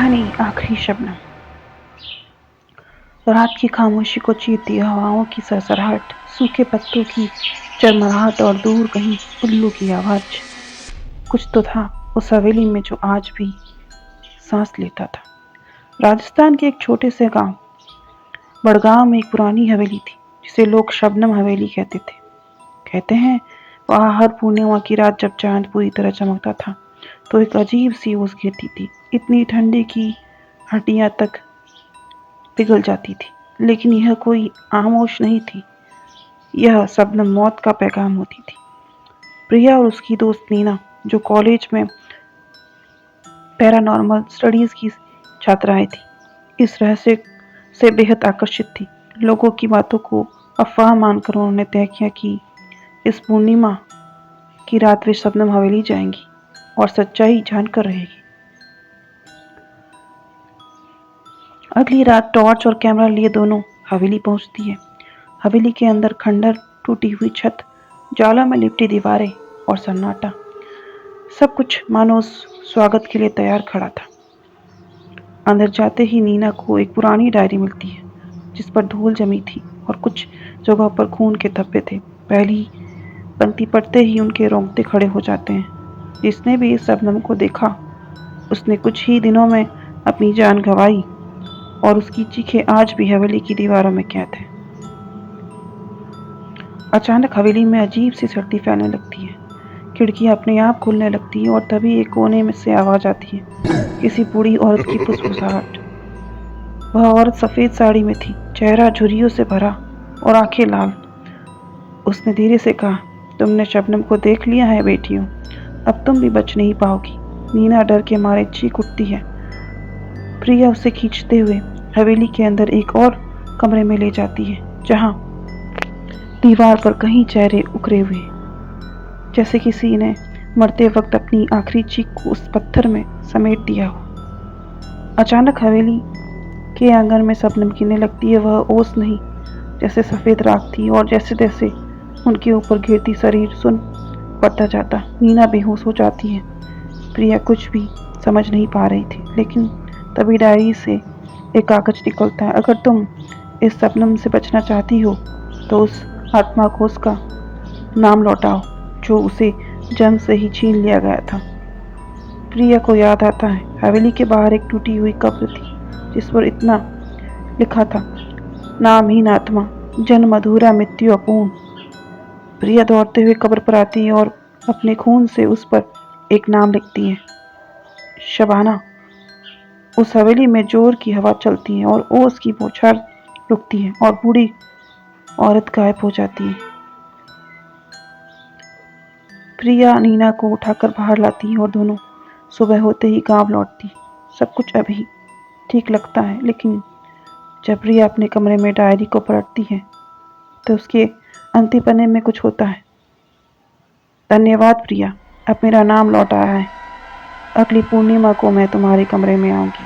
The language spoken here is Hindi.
कहानी आखिरी शबनम। रात की खामोशी को चीरती हवाओं की सरसराहट, सूखे पत्तों की चरमराहट और दूर कहीं उल्लू की आवाज। कुछ तो था उस हवेली में जो आज भी सांस लेता था। राजस्थान के एक छोटे से गांव बड़गांव में एक पुरानी हवेली थी जिसे लोग शबनम हवेली कहते थे। कहते हैं वहाँ हर पूर्णिमा की रात जब चांद पूरी तरह चमकता था तो एक अजीब सी ओस गिरती थी, इतनी ठंडी की हड्डियां तक पिघल जाती थी। लेकिन यह कोई आम ओस नहीं थी, यह शबनम मौत का पैगाम होती थी। प्रिया और उसकी दोस्त नीना, जो कॉलेज में पैरानॉर्मल स्टडीज की छात्राएं थी, इस रहस्य से बेहद आकर्षित थी। लोगों की बातों को अफवाह मानकर उन्होंने तय किया कि इस पूर्णिमा की रात वे शबनम हवेली जाएंगी और सच्चाई जानकर रहेगी। अगली रात टॉर्च और कैमरा लिए दोनों हवेली पहुंचती है। हवेली के अंदर खंडर, टूटी हुई छत, जाला में लिपटी दीवारें और सन्नाटा। सब कुछ मानो उस स्वागत के लिए तैयार खड़ा था। अंदर जाते ही नीना को एक पुरानी डायरी मिलती है जिस पर धूल जमी थी और कुछ जगहों पर खून के धब्बे थे। पहली पंक्ति पढ़ते ही उनके रोंगटे खड़े हो जाते हैं। जिसने भी इस शबनम को देखा उसने कुछ ही दिनों में अपनी जान गंवाई और उसकी चीखें आज भी हवेली की दीवारों में कैद है। अचानक हवेली में अजीब सी सर्दी फैलने लगती है। खिड़कियां अपने आप खुलने लगती है और तभी एक कोने में से आवाज आती है, किसी बूढ़ी औरत की फुसफुसाहट। वह औरत सफेद साड़ी में थी, चेहरा झुर्रियों से भरा और आंखें लाल। उसने धीरे से कहा, तुमने शबनम को देख लिया है बेटियों, अब तुम भी बच नहीं पाओगी। नीना डर के मारे चीख उठती है। प्रिया उसे खींचते हुए हवेली के अंदर एक और कमरे में ले जाती है जहां दीवार पर कई चेहरे उकरे हुए, जैसे किसी ने मरते वक्त अपनी आखिरी चीख को उस पत्थर में समेट दिया हो। अचानक हवेली के आंगन में शबनम गिरने लगती है। वह ओस नहीं, जैसे सफ़ेद राख थी और जैसे जैसे उनके ऊपर गिरती शरीर सुन पड़ता जाता। नीना बेहोश हो जाती है। प्रिया कुछ भी समझ नहीं पा रही थी, लेकिन तभी डायरी से एक कागज निकलता है। अगर तुम इस शबनम से बचना चाहती हो तो उस आत्मा को उसका नाम लौटाओ जो उसे जन्म से ही छीन लिया गया था। प्रिया को याद आता है हवेली के बाहर एक टूटी हुई कब्र थी जिस पर इतना लिखा था, नामहीन आत्मा, जन्म अधूरा, मृत्यु अपूर्ण। प्रिया दौड़ते हुए कब्र पर आती है और अपने खून से उस पर एक नाम लिखती है, शबाना। उस हवेली में जोर की हवा चलती है और ओस की बौछार रुकती है और बूढ़ी औरत गायब हो जाती है। प्रिया नीना को उठाकर बाहर लाती है और दोनों सुबह होते ही गांव लौटती। सब कुछ अभी ठीक लगता है, लेकिन जब प्रिया अपने कमरे में डायरी को पलटती है तो उसके अंतिम पन्ने में कुछ होता है। धन्यवाद प्रिया, अब मेरा नाम लौट आया है। अगली पूर्णिमा को मैं तुम्हारे कमरे में आऊंगी।